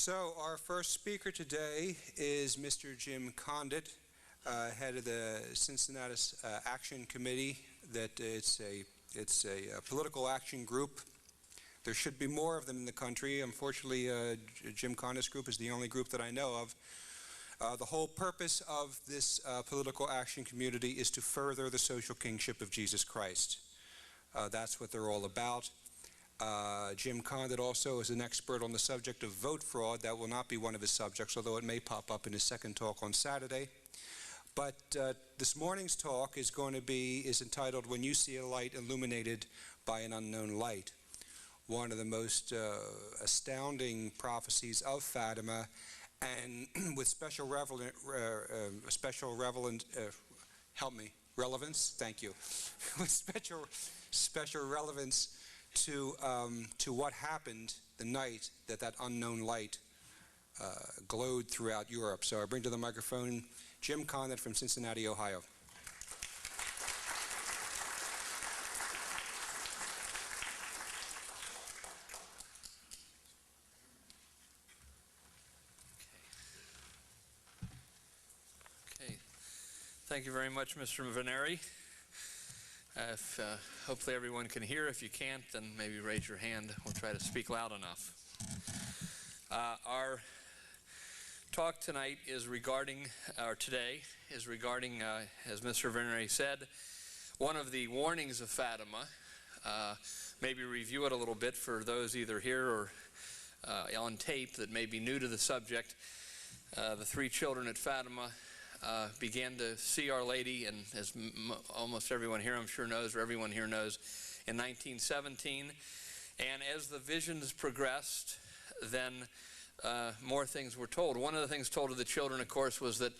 So our first speaker today is Mr. Jim Condit, head of the Cincinnati Action Committee. It's a political action group. There should be more of them in the country. Unfortunately, Jim Condit's group is the only group that I know of. The whole purpose of this political action community is to further the social kingship of Jesus Christ. That's what they're all about. Jim Condit also is an expert on the subject of vote fraud. That will not be one of his subjects, although it may pop up in his second talk on Saturday. But this morning's talk is entitled, "When You See a Light Illuminated by an Unknown Light." One of the most astounding prophecies of Fatima, and with special relevance, thank you, with special relevance to what happened the night that unknown light glowed throughout Europe. So I bring to the microphone Jim Condit from Cincinnati, Ohio. Okay. Thank you very much, Mr. Veneri. Hopefully everyone can hear. If you can't, then maybe raise your hand. We'll try to speak loud enough. Our talk tonight is regarding, as Mr. Veneri said, one of the warnings of Fatima. Maybe review it a little bit for those either here or on tape that may be new to the subject. The three children at Fatima began to see Our Lady, and as almost everyone here I'm sure knows, or everyone here knows, in 1917. And as the visions progressed, then more things were told. One of the things told to the children, of course, was that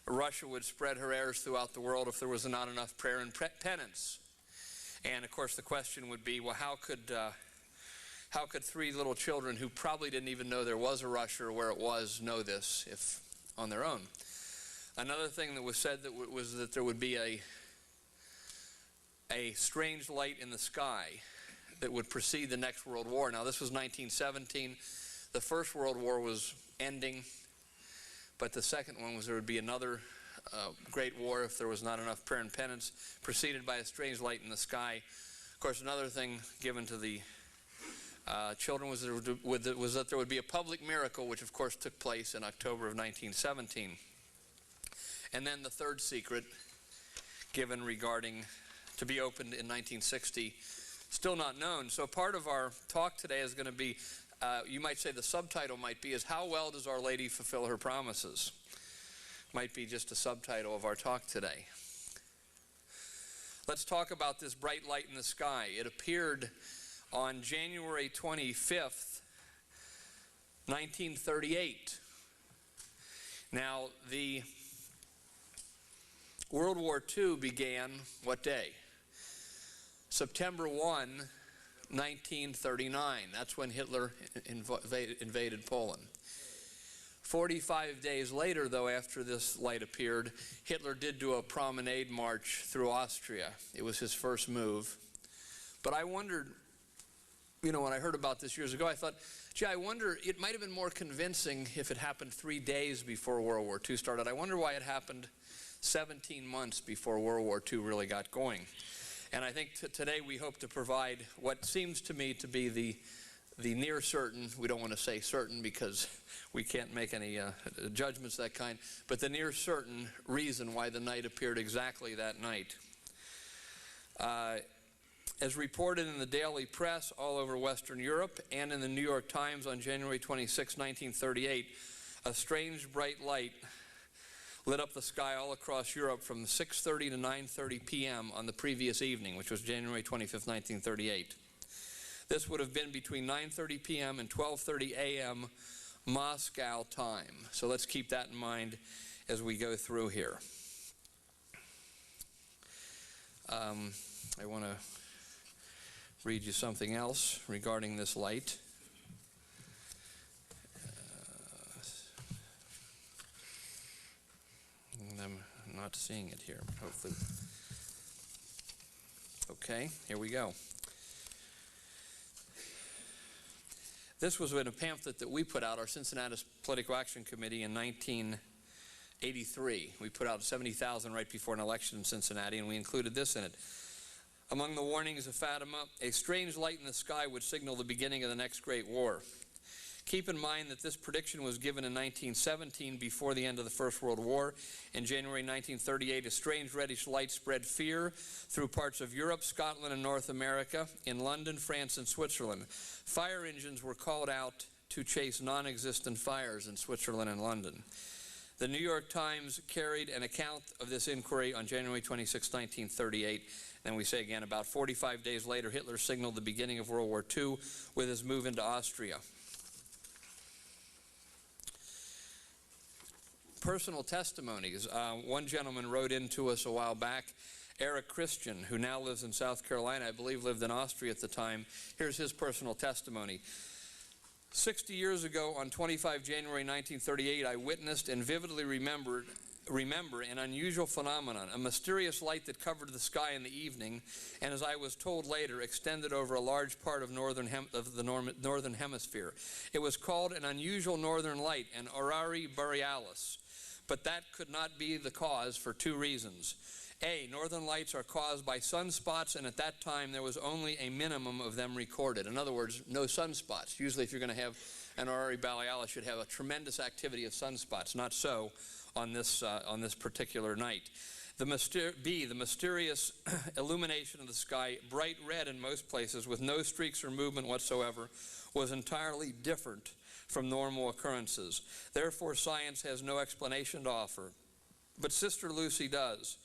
Russia would spread her airs throughout the world if there was not enough prayer and penance. And of course the question would be, well, how could three little children who probably didn't even know there was a Russia or where it was know this if on their own? Another thing that was said was that there would be a strange light in the sky that would precede the next World War. Now, this was 1917. The First World War was ending, but the second one was there would be another great war if there was not enough prayer and penance, preceded by a strange light in the sky. Of course, another thing given to the children was that there would be a public miracle, which of course took place in October of 1917. And then the third secret given regarding to be opened in 1960, still not known. So part of our talk today is going to be, you might say the subtitle might be, is how well does Our Lady fulfill her promises? Might be just a subtitle of our talk today. Let's talk about this bright light in the sky. It appeared on January 25th, 1938. Now, the World War II began what day? September 1, 1939. That's when Hitler invaded Poland. 45 days later, though, after this light appeared, Hitler did do a promenade march through Austria. It was his first move. But I wondered, when I heard about this years ago, I thought, gee, I wonder, it might have been more convincing if it happened 3 days before World War II started. I wonder why it happened 17 months before World War II really got going. And I think today we hope to provide what seems to me to be the near certain, we don't want to say certain because we can't make any judgments that kind, but the near certain reason why the night appeared exactly that night. As reported in the daily press all over Western Europe and in the New York Times on January 26, 1938, a strange bright light lit up the sky all across Europe from 6:30 to 9:30 p.m. on the previous evening, which was January 25th, 1938. This would have been between 9:30 p.m. and 12:30 a.m. Moscow time. So let's keep that in mind as we go through here. I want to read you something else regarding this light. I'm not seeing it here, hopefully. Okay, here we go. This was in a pamphlet that we put out, our Cincinnati Political Action Committee, in 1983. We put out 70,000 right before an election in Cincinnati, and we included this in it. Among the warnings of Fatima, a strange light in the sky would signal the beginning of the next great war. Keep in mind that this prediction was given in 1917, before the end of the First World War. In January 1938, a strange reddish light spread fear through parts of Europe, Scotland, and North America, in London, France, and Switzerland. Fire engines were called out to chase non-existent fires in Switzerland and London. The New York Times carried an account of this inquiry on January 26, 1938. Then we say again, about 45 days later, Hitler signaled the beginning of World War II with his move into Austria. Personal testimonies. One gentleman wrote in to us a while back, Eric Christian, who now lives in South Carolina, I believe lived in Austria at the time. Here's his personal testimony. 60 years ago, on 25 January 1938, I witnessed and vividly remember an unusual phenomenon, a mysterious light that covered the sky in the evening, and as I was told later, extended over a large part of the northern hemisphere. It was called an unusual northern light, an aurora borealis. But that could not be the cause for two reasons. A, northern lights are caused by sunspots, and at that time there was only a minimum of them recorded. In other words, no sunspots. Usually if you're going to have an aurora borealis, you should have a tremendous activity of sunspots. Not so on this particular night. B, the mysterious illumination of the sky, bright red in most places with no streaks or movement whatsoever, was entirely different from normal occurrences. Therefore, science has no explanation to offer. But Sister Lucy does.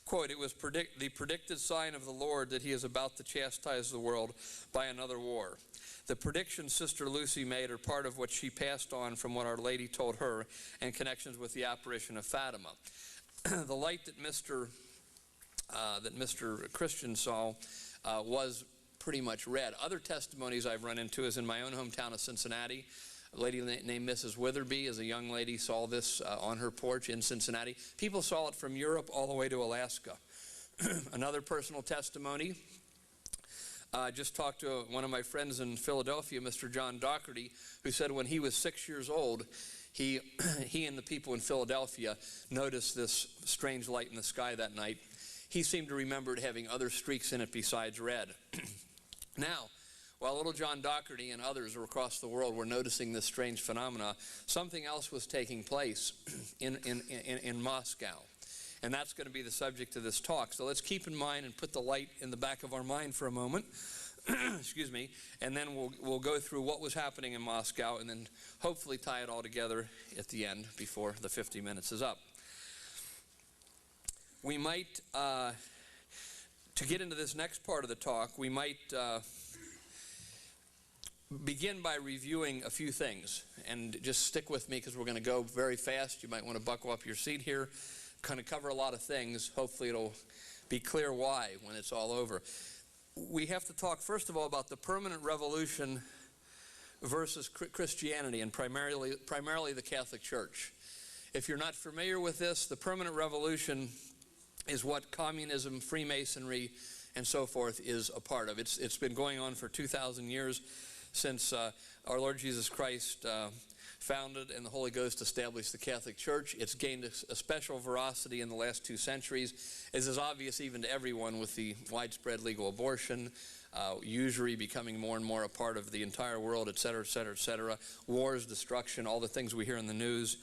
Quote, it was the predicted sign of the Lord that he is about to chastise the world by another war. The predictions Sister Lucy made are part of what she passed on from what Our Lady told her in connections with the apparition of Fatima. The light that Mr. Christian saw was pretty much red. Other testimonies I've run into is in my own hometown of Cincinnati. A lady named Mrs. Witherby, as a young lady, saw this on her porch in Cincinnati. People saw it from Europe all the way to Alaska. Another personal testimony, I just talked to one of my friends in Philadelphia, Mr. John Doherty, who said when he was 6 years old, he and the people in Philadelphia noticed this strange light in the sky that night. He seemed to remember it having other streaks in it besides red. Now, while little John Doherty and others across the world were noticing this strange phenomena, something else was taking place in Moscow. And that's going to be the subject of this talk. So let's keep in mind and put the light in the back of our mind for a moment. Excuse me. And then we'll go through what was happening in Moscow and then hopefully tie it all together at the end before the 50 minutes is up. We might, to get into this next part of the talk, we might begin by reviewing a few things. And just stick with me because we're going to go very fast. You might want to buckle up your seat here. Kind of cover a lot of things. Hopefully it'll be clear why when it's all over. We have to talk first of all about the permanent revolution versus Christianity, and primarily the Catholic Church. If you're not familiar with this, the permanent revolution is what communism, Freemasonry, and so forth is a part of. It's been going on for 2,000 years since our Lord Jesus Christ founded and the Holy Ghost established the Catholic Church. It's gained a special veracity in the last 2 centuries. As is obvious even to everyone with the widespread legal abortion, usury becoming more and more a part of the entire world, et cetera, et cetera, et cetera. Wars, destruction, all the things we hear in the news.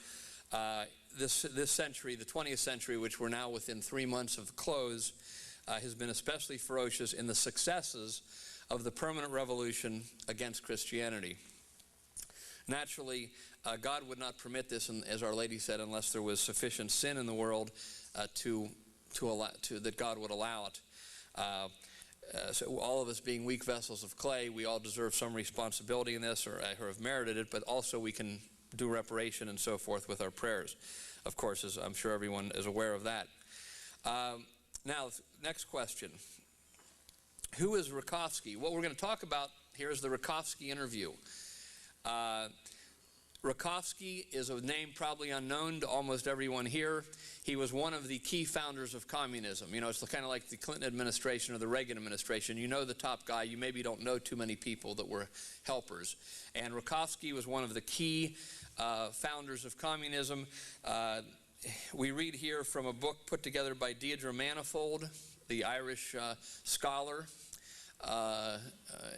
This century, the 20th century, which we're now within 3 months of the close, has been especially ferocious in the successes of the permanent revolution against Christianity. Naturally, God would not permit this, as Our Lady said, unless there was sufficient sin in the world that God would allow it. So all of us being weak vessels of clay, we all deserve some responsibility in this or have merited it, but also we can do reparation and so forth with our prayers. Of course, as I'm sure everyone is aware of that. Now, next question. Who is Rakovsky? What we're going to talk about here is the Rakovsky interview. Rakovsky is a name probably unknown to almost everyone here. He was one of the key founders of communism. You know, it's kind of like the Clinton administration or the Reagan administration. You know the top guy. You maybe don't know too many people that were helpers. And Rakovsky was one of the key founders of communism. We read here from a book put together by Deirdre Manifold, the Irish scholar.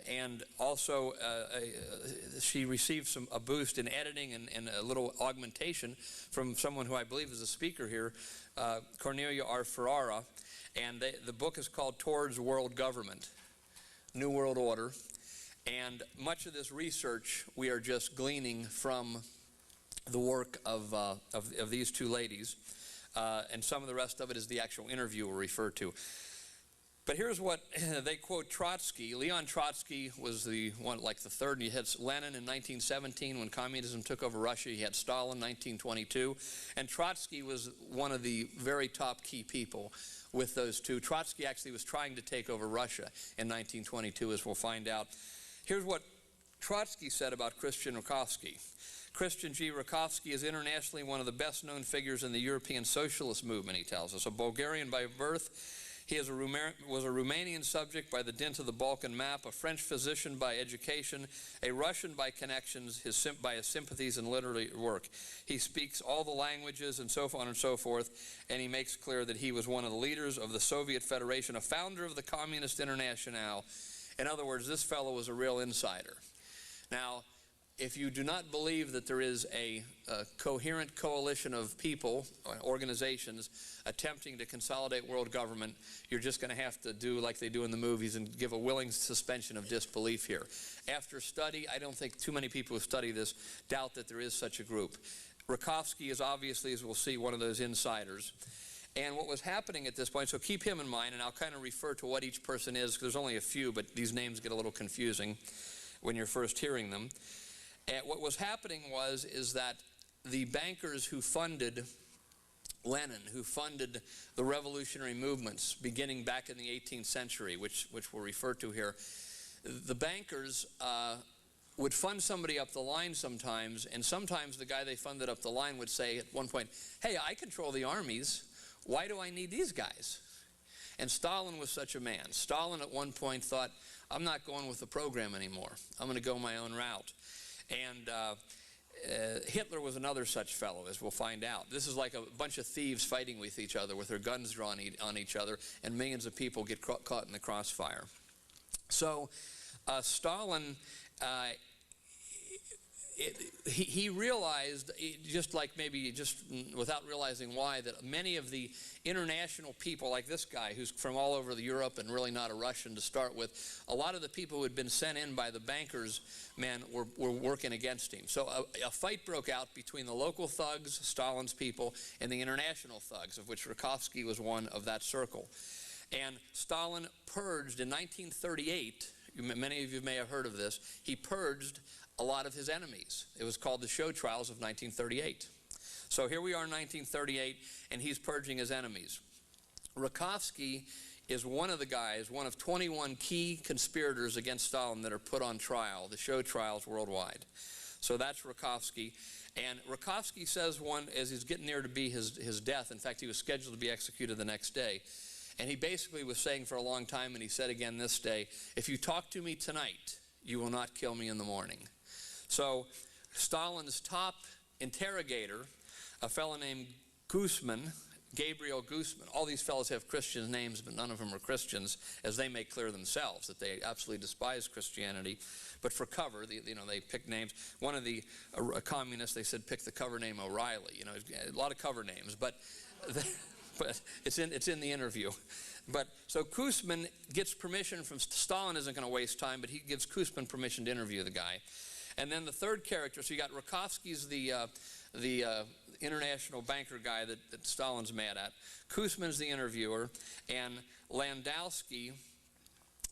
And also she received a boost in editing and a little augmentation from someone who I believe is a speaker here, Cornelia R. Ferrara. And the book is called Towards World Government, New World Order. And much of this research we are just gleaning from the work of these two ladies. And some of the rest of it is the actual interview we'll refer to. But here's what they quote Trotsky. Leon Trotsky was the one, like the third. And you had Lenin in 1917 when communism took over Russia. You had Stalin in 1922. And Trotsky was one of the very top key people with those two. Trotsky actually was trying to take over Russia in 1922, as we'll find out. Here's what Trotsky said about Christian Rakovsky. Christian G. Rakovsky is internationally one of the best-known figures in the European socialist movement, he tells us. A Bulgarian by birth, he was a Romanian subject by the dint of the Balkan map, a French physician by education, a Russian by connections, by his sympathies and literary work. He speaks all the languages and so on and so forth, and he makes clear that he was one of the leaders of the Soviet Federation, a founder of the Communist Internationale. In other words, this fellow was a real insider. Now, if you do not believe that there is a coherent coalition of people, organizations, attempting to consolidate world government, you're just going to have to do like they do in the movies and give a willing suspension of disbelief here. After study, I don't think too many people who study this doubt that there is such a group. Rakovsky is obviously, as we'll see, one of those insiders. And what was happening at this point, so keep him in mind, and I'll kind of refer to what each person is, because there's only a few, but these names get a little confusing when you're first hearing them. And what was happening is that the bankers who funded Lenin, who funded the revolutionary movements beginning back in the 18th century, which we'll refer to here, the bankers would fund somebody up the line sometimes, and sometimes the guy they funded up the line would say at one point, hey, I control the armies, why do I need these guys? And Stalin was such a man. Stalin at one point thought, I'm not going with the program anymore. I'm going to go my own route. And Hitler was another such fellow, as we'll find out. This is like a bunch of thieves fighting with each other, with their guns drawn on each other, and millions of people get caught in the crossfire. So Stalin, he realized, just like maybe just without realizing why, that many of the international people, like this guy who's from all over Europe and really not a Russian to start with, a lot of the people who had been sent in by the bankers men were working against him. So a fight broke out between the local thugs, Stalin's people, and the international thugs, of which Rakovsky was one of that circle. And Stalin purged in 1938, many of you may have heard of this, he purged a lot of his enemies. It was called the show trials of 1938. So here we are in 1938, and he's purging his enemies. Rakovsky is one of the guys, one of 21 key conspirators against Stalin that are put on trial, the show trials worldwide. So that's Rakovsky. And Rakovsky says as he's getting near to be his death, in fact, he was scheduled to be executed the next day, and he basically was saying for a long time, and he said again this day, if you talk to me tonight, you will not kill me in the morning. So Stalin's top interrogator, a fellow named Guzman, Gabriel Guzman, all these fellows have Christian names, but none of them are Christians, as they make clear themselves that they absolutely despise Christianity. But for cover, they pick names. One of the communists, they said, pick the cover name O'Reilly. You know, a lot of cover names, but it's in the interview. But so Guzman gets permission from Stalin. Isn't going to waste time, but he gives Guzman permission to interview the guy. And then the third character, so you got Rakovsky's the international banker guy that Stalin's mad at. Guzman's the interviewer, and Landowski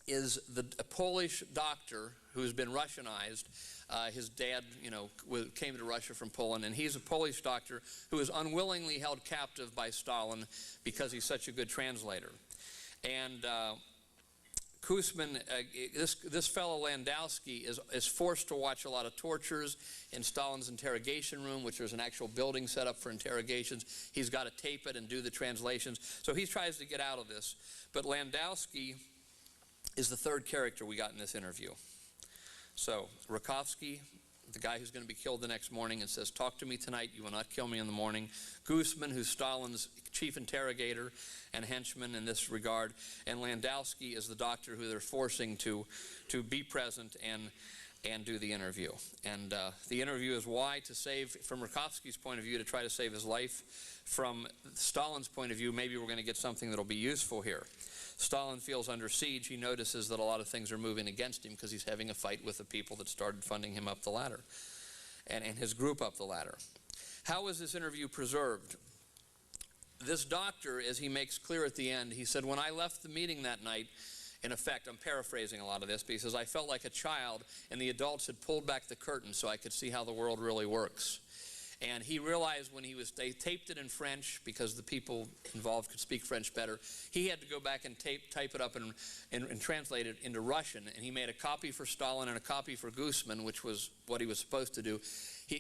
is a Polish doctor who's been Russianized. His dad, came to Russia from Poland, and he's a Polish doctor who is unwillingly held captive by Stalin because he's such a good translator. And Koosman, this fellow Landowski is forced to watch a lot of tortures in Stalin's interrogation room, which there's an actual building set up for interrogations. He's got to tape it and do the translations. So he tries to get out of this. But Landowski is the third character we got in this interview. So Rakovsky, the guy who's going to be killed the next morning, and says, "Talk to me tonight, you will not kill me in the morning." Koosman, who's Stalin's chief interrogator and henchman in this regard, and Landowski is the doctor who they're forcing to be present and do the interview. And the interview is why to save, from Rakovsky's point of view, to try to save his life. From Stalin's point of view, maybe we're going to get something that'll be useful here. Stalin feels under siege. He notices that a lot of things are moving against him because he's having a fight with the people that started funding him up the ladder and his group up the ladder. How was this interview preserved? This doctor, as he makes clear at the end, he said, "When I left the meeting that night," in effect, I'm paraphrasing a lot of this, but he says, "I felt like a child and the adults had pulled back the curtain so I could see how the world really works." And he realized when they taped it in French, because the people involved could speak French better, he had to go back and type it up and translate it into Russian. And he made a copy for Stalin and a copy for Koosman, which was what he was supposed to do.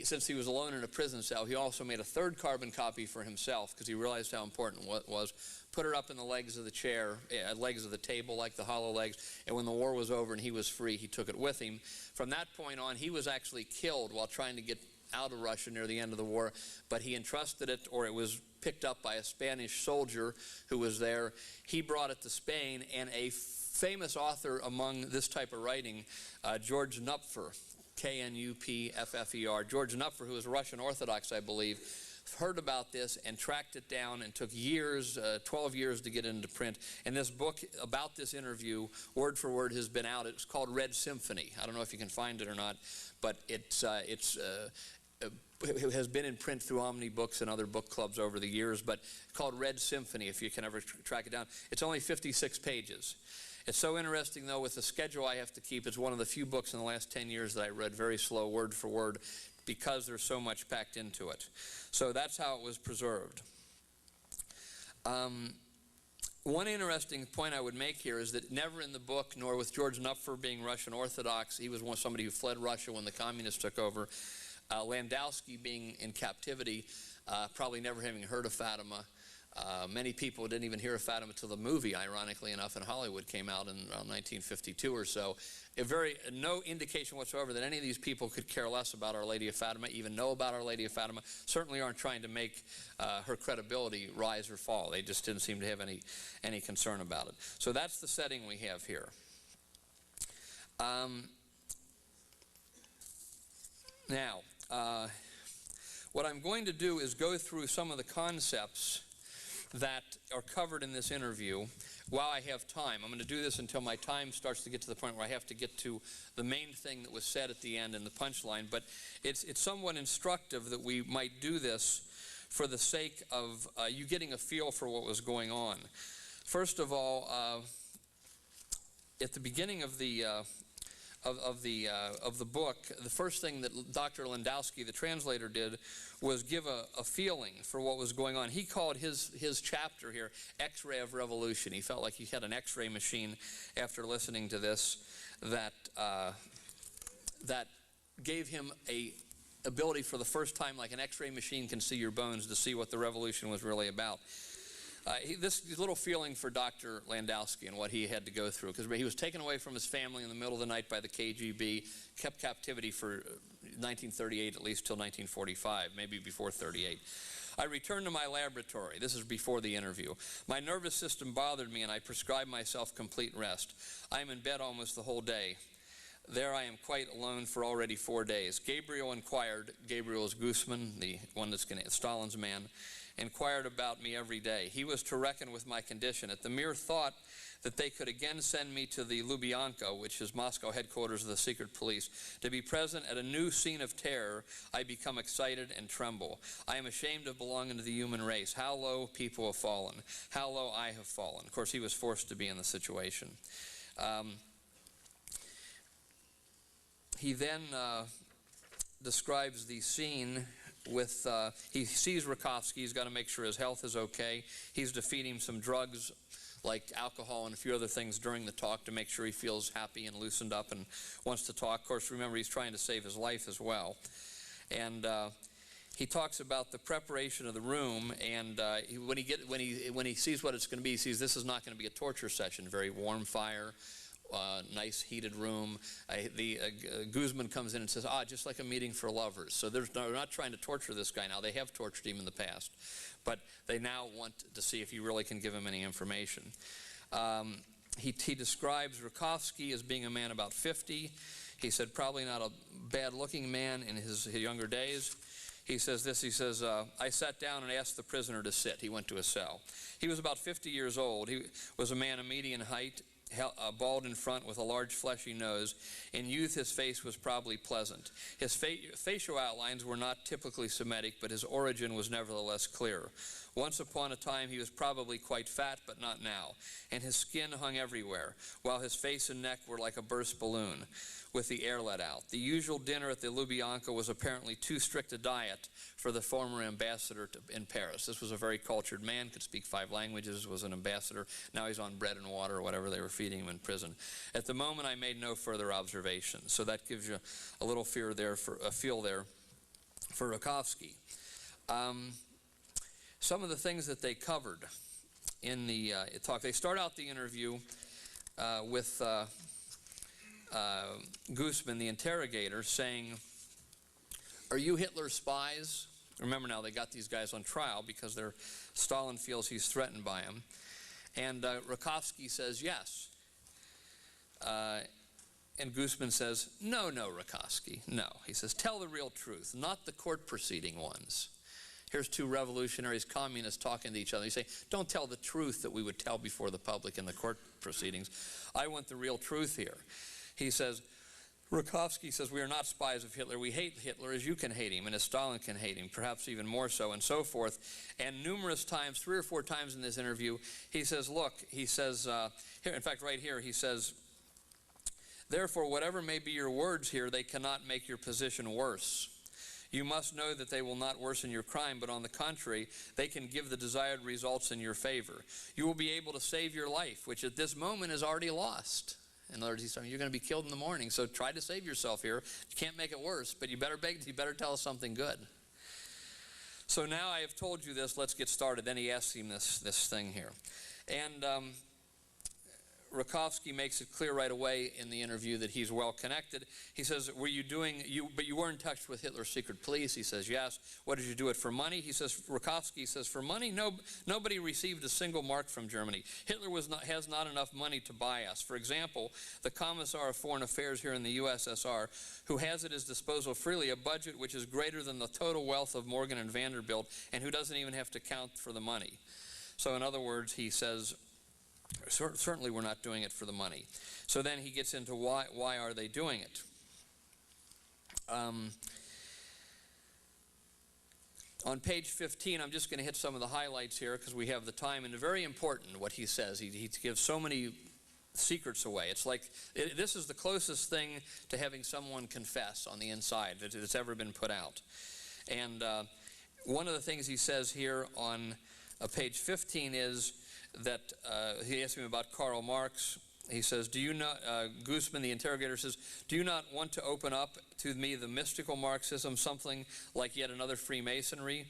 Since he was alone in a prison cell, he also made a third carbon copy for himself, because he realized how important it was. Put it up in the legs of the chair, legs of the table, like the hollow legs. And when the war was over and he was free, he took it with him. From that point on, he was actually killed while trying to get out of Russia near the end of the war, but he entrusted it, or it was picked up by a Spanish soldier who was there. He brought it to Spain, and a famous author among this type of writing, George Knupfer, Knupffer, George Knupfer, who was Russian Orthodox, I believe, heard about this and tracked it down and took years, 12 years to get it into print. And this book about this interview, word for word, has been out. It's called Red Symphony. I don't know if you can find it or not, but it has been in print through Omni Books and other book clubs over the years, but called Red Symphony, if you can ever track it down. It's only 56 pages. It's so interesting, though, with the schedule I have to keep. It's one of the few books in the last 10 years that I read very slow, word for word, because there's so much packed into it. So that's how it was preserved. One interesting point I would make here is that never in the book, nor with George Knupfer being Russian Orthodox, he was somebody who fled Russia when the communists took over, Landowski being in captivity, probably never having heard of Fatima. Many people didn't even hear of Fatima till the movie, ironically enough, in Hollywood came out in around 1952 or so. No indication whatsoever that any of these people could care less about Our Lady of Fatima, even know about Our Lady of Fatima, certainly aren't trying to make her credibility rise or fall. They just didn't seem to have any concern about it. So that's the setting we have here. Now, what I'm going to do is go through some of the concepts that are covered in this interview while I have time. I'm going to do this until my time starts to get to the point where I have to get to the main thing that was said at the end and the punchline. But it's somewhat instructive that we might do this for the sake of you getting a feel for what was going on. First of all, at the beginning of the book, the first thing that Dr. Landowski, the translator, did was give a feeling for what was going on. He called his chapter here X-ray of Revolution. He felt like he had an X-ray machine after listening to this that gave him a ability for the first time, like an X-ray machine can see your bones, to see what the revolution was really about. This little feeling for Dr. Landowski and what he had to go through, because he was taken away from his family in the middle of the night by the KGB, kept captivity for 1938 at least till 1945, maybe before 38. I returned to my laboratory. This is before the interview. My nervous system bothered me and I prescribed myself complete rest. I am in bed almost the whole day. There I am quite alone for already 4 days. Gabriel inquired, Gabriel is Koosman, the one that's Stalin's man, inquired about me every day. He was to reckon with my condition. At the mere thought that they could again send me to the Lubyanka, which is Moscow headquarters of the secret police, to be present at a new scene of terror, I become excited and tremble. I am ashamed of belonging to the human race. How low people have fallen. How low I have fallen. Of course, he was forced to be in the situation. He then describes the scene with, he sees Rakovsky. He's got to make sure his health is okay. He's defeating some drugs like alcohol and a few other things during the talk to make sure he feels happy and loosened up and wants to talk. Of course, remember, he's trying to save his life as well. And he talks about the preparation of the room, and when he sees what it's going to be, he sees this is not going to be a torture session. Very warm fire, nice heated room. Guzman comes in and says, just like a meeting for lovers. So they're not trying to torture this guy now. They have tortured him in the past, but they now want to see if you really can give him any information. He describes Rakovsky as being a man about 50. He said probably not a bad-looking man in his younger days. He says this, he says, I sat down and asked the prisoner to sit. He went to a cell. He was about 50 years old. He was a man of median height, bald in front with a large fleshy nose. In youth, his face was probably pleasant. His facial outlines were not typically Semitic, but his origin was nevertheless clear. Once upon a time, he was probably quite fat, but not now. And his skin hung everywhere, while his face and neck were like a burst balloon with the air let out. The usual dinner at the Lubyanka was apparently too strict a diet for the former ambassador in Paris. This was a very cultured man, could speak 5 languages, was an ambassador. Now he's on bread and water or whatever they were feeding him in prison. At the moment, I made no further observations. So that gives you a little feel there for Rakovsky. Some of the things that they covered in the talk. They start out the interview with Guzman, the interrogator, saying, "Are you Hitler's spies?" Remember now, they got these guys on trial because Stalin feels he's threatened by him. And Rakovsky says, "Yes." And Guzman says, no, Rakovsky, no. He says, "Tell the real truth, not the court proceeding ones." Here's 2 revolutionaries, communists talking to each other. You say, don't tell the truth that we would tell before the public in the court proceedings. I want the real truth here. He says, Rakovsky says, "We are not spies of Hitler. We hate Hitler as you can hate him and as Stalin can hate him, perhaps even more so," and so forth. And numerous times, 3 or 4 times in this interview, he says, look, he says, here, in fact, right here, he says, "Therefore, whatever may be your words here, they cannot make your position worse. You must know that they will not worsen your crime, but on the contrary, they can give the desired results in your favor. You will be able to save your life, which at this moment is already lost." In other words, he's saying, you're going to be killed in the morning, so try to save yourself here. You can't make it worse, but you better tell us something good. So now I have told you this, let's get started. Then he asks him this thing here. And Rakovsky makes it clear right away in the interview that he's well connected. He says, but you were in touch with Hitler's secret police? He says, yes. What did you do it for money? He says, Rakovsky says, for money? No, nobody received a single mark from Germany. Hitler has not enough money to buy us. For example, the Commissar of Foreign Affairs here in the USSR, who has at his disposal freely a budget which is greater than the total wealth of Morgan and Vanderbilt, and who doesn't even have to count for the money. So in other words, he says, certainly we're not doing it for the money. So then he gets into why are they doing it. On page 15, I'm just going to hit some of the highlights here because we have the time, and very important what he says. He gives so many secrets away. It's like, this is the closest thing to having someone confess on the inside that's ever been put out. And one of the things he says here on page 15 is that he asked him about Karl Marx. He says, do you not, Guzman, the interrogator, says, do you not want to open up to me the mystical Marxism, something like yet another Freemasonry?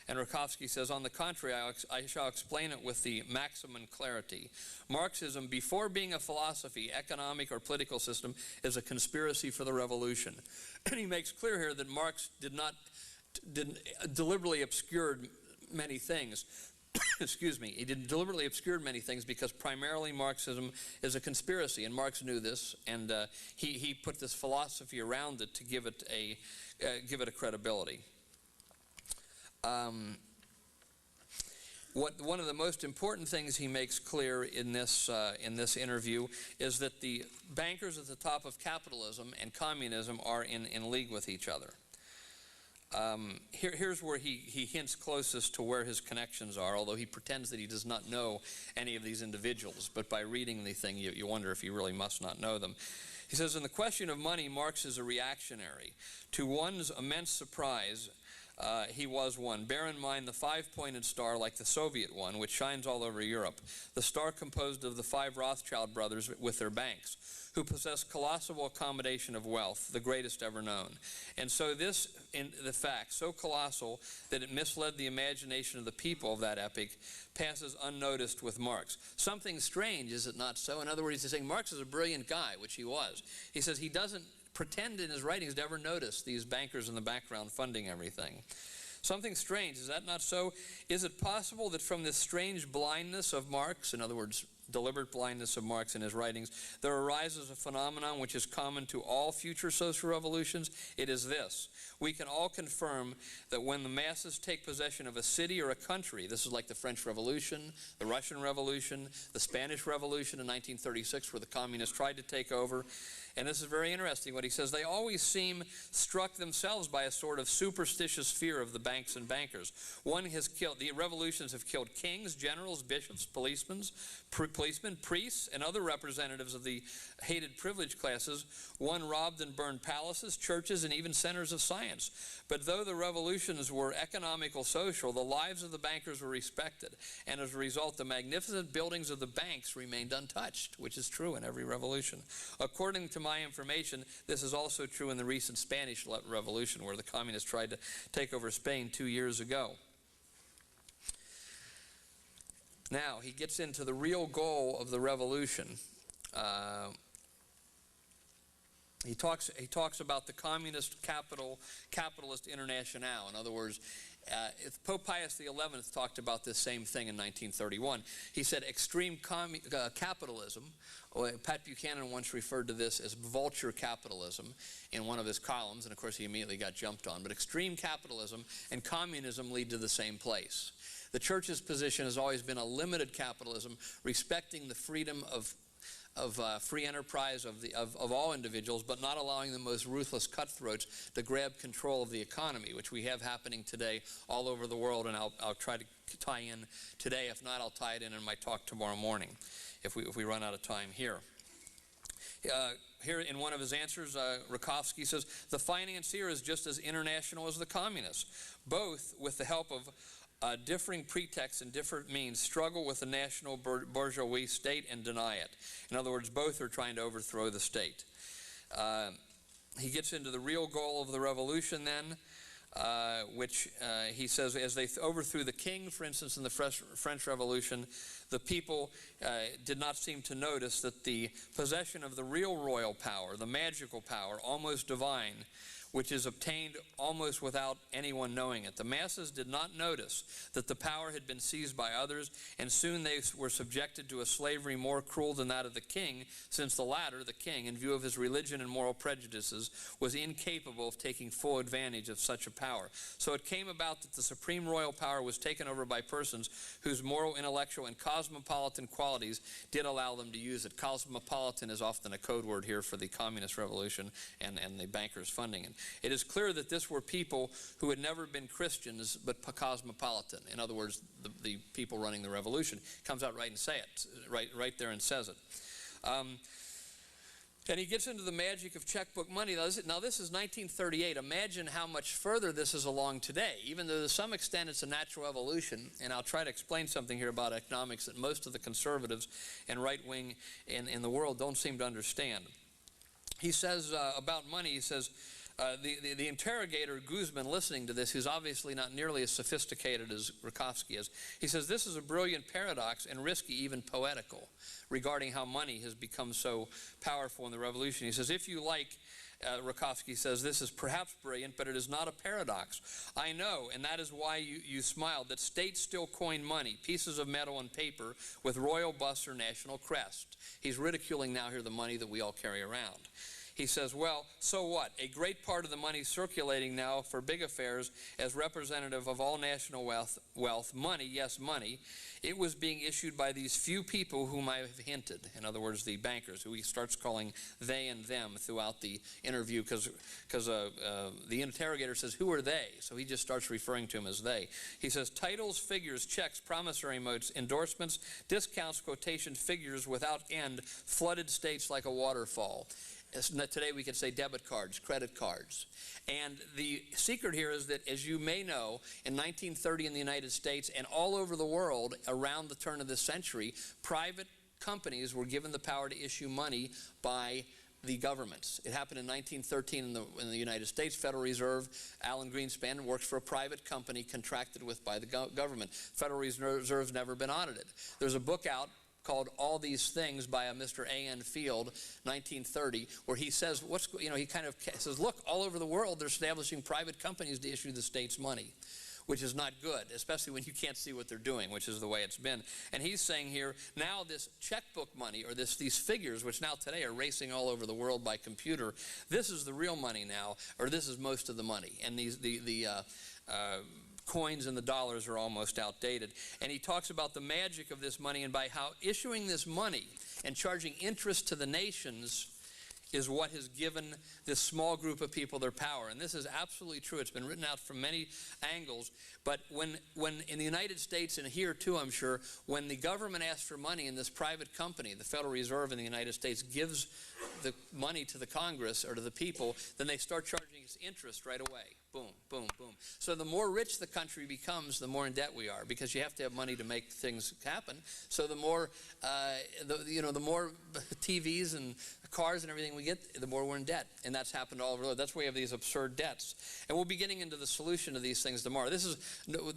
And Rakovsky says, on the contrary, I shall explain it with the maximum clarity. Marxism, before being a philosophy, economic or political system, is a conspiracy for the revolution. And he makes clear here that Marx didn't deliberately obscured many things. Excuse me, he deliberately obscured many things because primarily Marxism is a conspiracy, and Marx knew this, and he put this philosophy around it to give it a credibility. One of the most important things he makes clear in this interview is that the bankers at the top of capitalism and communism are in league with each other. Here's where he hints closest to where his connections are, although he pretends that he does not know any of these individuals. But by reading the thing, you wonder if he really must not know them. He says, in the question of money, Marx is a reactionary. To one's immense surprise, he was one. Bear in mind the five-pointed star like the Soviet one, which shines all over Europe. The star composed of the five Rothschild brothers with their banks, who possess colossal accommodation of wealth, the greatest ever known. And so this, in the fact, so colossal that it misled the imagination of the people of that epoch, passes unnoticed with Marx. Something strange, is it not so? In other words, he's saying Marx is a brilliant guy, which he was. He says he doesn't pretend in his writings to ever notice these bankers in the background funding everything. Something strange, is that not so? Is it possible that from this strange blindness of Marx, in other words, deliberate blindness of Marx in his writings, there arises a phenomenon which is common to all future social revolutions? It is this: we can all confirm that when the masses take possession of a city or a country, this is like the French Revolution, the Russian Revolution, the Spanish Revolution in 1936, where the communists tried to take over. And this is very interesting what he says. They always seem struck themselves by a sort of superstitious fear of the banks and bankers. The revolutions have killed kings, generals, bishops, policemen, priests, and other representatives of the hated privileged classes. One robbed and burned palaces, churches, and even centers of science. But though the revolutions were economical, social, the lives of the bankers were respected. And as a result, the magnificent buildings of the banks remained untouched, which is true in every revolution. According to my information, this is also true in the recent Spanish Revolution, where the communists tried to take over Spain 2 years ago. Now, he gets into the real goal of the revolution. He talks about the capitalist internationale. In other words, Pope Pius XI talked about this same thing in 1931. He said extreme capitalism, Pat Buchanan once referred to this as vulture capitalism in one of his columns, and of course he immediately got jumped on. But extreme capitalism and communism lead to the same place. The church's position has always been a limited capitalism, respecting the freedom of free enterprise of all individuals, but not allowing the most ruthless cutthroats to grab control of the economy, which we have happening today all over the world. And I'll try to tie in today. If not, I'll tie it in my talk tomorrow morning, if we run out of time here. Here in one of his answers, Rakowski says, the financier is just as international as the communists. Both, with the help of differing pretexts and different means, struggle with the national bourgeois state and deny it. In other words, both are trying to overthrow the state. He gets into the real goal of the revolution then, which he says, as they overthrew the king, for instance, in the French Revolution, the people did not seem to notice that the possession of the real royal power, the magical power, almost divine, which is obtained almost without anyone knowing it. The masses did not notice that the power had been seized by others, and soon they were subjected to a slavery more cruel than that of the king, since the latter, the king, in view of his religion and moral prejudices, was incapable of taking full advantage of such a power. So it came about that the supreme royal power was taken over by persons whose moral, intellectual, and cosmopolitan qualities did allow them to use it. Cosmopolitan is often a code word here for the communist revolution and the bankers funding it. It is clear that this were people who had never been Christians but cosmopolitan. In other words, the people running the revolution. Comes out right and say it, right there and says it. And he gets into the magic of checkbook money. Now this is 1938. Imagine how much further this is along today, even though to some extent it's a natural evolution. And I'll try to explain something here about economics that most of the conservatives and right wing in the world don't seem to understand. He says about money, he says, the interrogator, Guzman, listening to this, who's obviously not nearly as sophisticated as Rakowski is, he says, this is a brilliant paradox and risky, even poetical, regarding how money has become so powerful in the revolution. He says, if you like, Rakowski says, this is perhaps brilliant, but it is not a paradox. I know, and that is why you smiled, that states still coin money, pieces of metal and paper, with royal busts or national crest. He's ridiculing now here the money that we all carry around. He says, well, so what? A great part of the money circulating now for big affairs as representative of all national wealth, money, yes, money, it was being issued by these few people whom I have hinted. In other words, the bankers, who he starts calling they and them throughout the interview, because the interrogator says, who are they? So he just starts referring to them as they. He says, titles, figures, checks, promissory notes, endorsements, discounts, quotations, figures without end, flooded states like a waterfall. Today we could say debit cards, credit cards. And the secret here is that, as you may know, in 1930 in the United States and all over the world around the turn of this century, private companies were given the power to issue money by the governments. It happened in 1913 in the United States. Federal Reserve, Alan Greenspan, works for a private company contracted with by the government. Federal Reserve's never been audited. There's a book out called All These Things by a Mr. A.N. Field, 1930, where he says, he kind of says, look, all over the world they're establishing private companies to issue the state's money, which is not good, especially when you can't see what they're doing, which is the way it's been. And he's saying here, now this checkbook money, or these figures, which now today are racing all over the world by computer, this is the real money now, or this is most of the money. And the coins and the dollars are almost outdated. And he talks about the magic of this money and by how issuing this money and charging interest to the nations is what has given this small group of people their power. And this is absolutely true. It's been written out from many angles. But when in the United States, and here too I'm sure, when the government asks for money and this private company, the Federal Reserve in the United States, gives the money to the Congress or to the people, then they start charging interest right away. Boom, boom, boom. So the more rich the country becomes, the more in debt we are, because you have to have money to make things happen. So the more, the more TVs and cars and everything we get, the more we're in debt. And that's happened all over the world. That's why we have these absurd debts. And we'll be getting into the solution to these things tomorrow. This is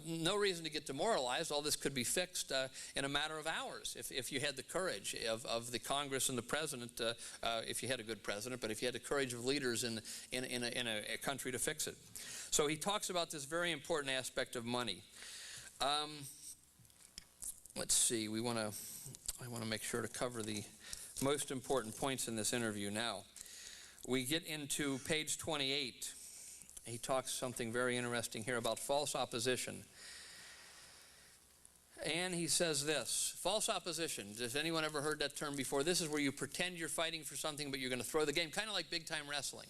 no reason to get demoralized. All this could be fixed in a matter of hours if you had the courage of the Congress and the president, if you had a good president, but if you had the courage of leaders in a country to fix it. So he talks about this very important aspect of money. Let's see. I want to make sure to cover the most important points in this interview now. We get into page 28. He talks something very interesting here about false opposition. And he says this, false opposition. Has anyone ever heard that term before? This is where you pretend you're fighting for something, but you're going to throw the game, kind of like big-time wrestling.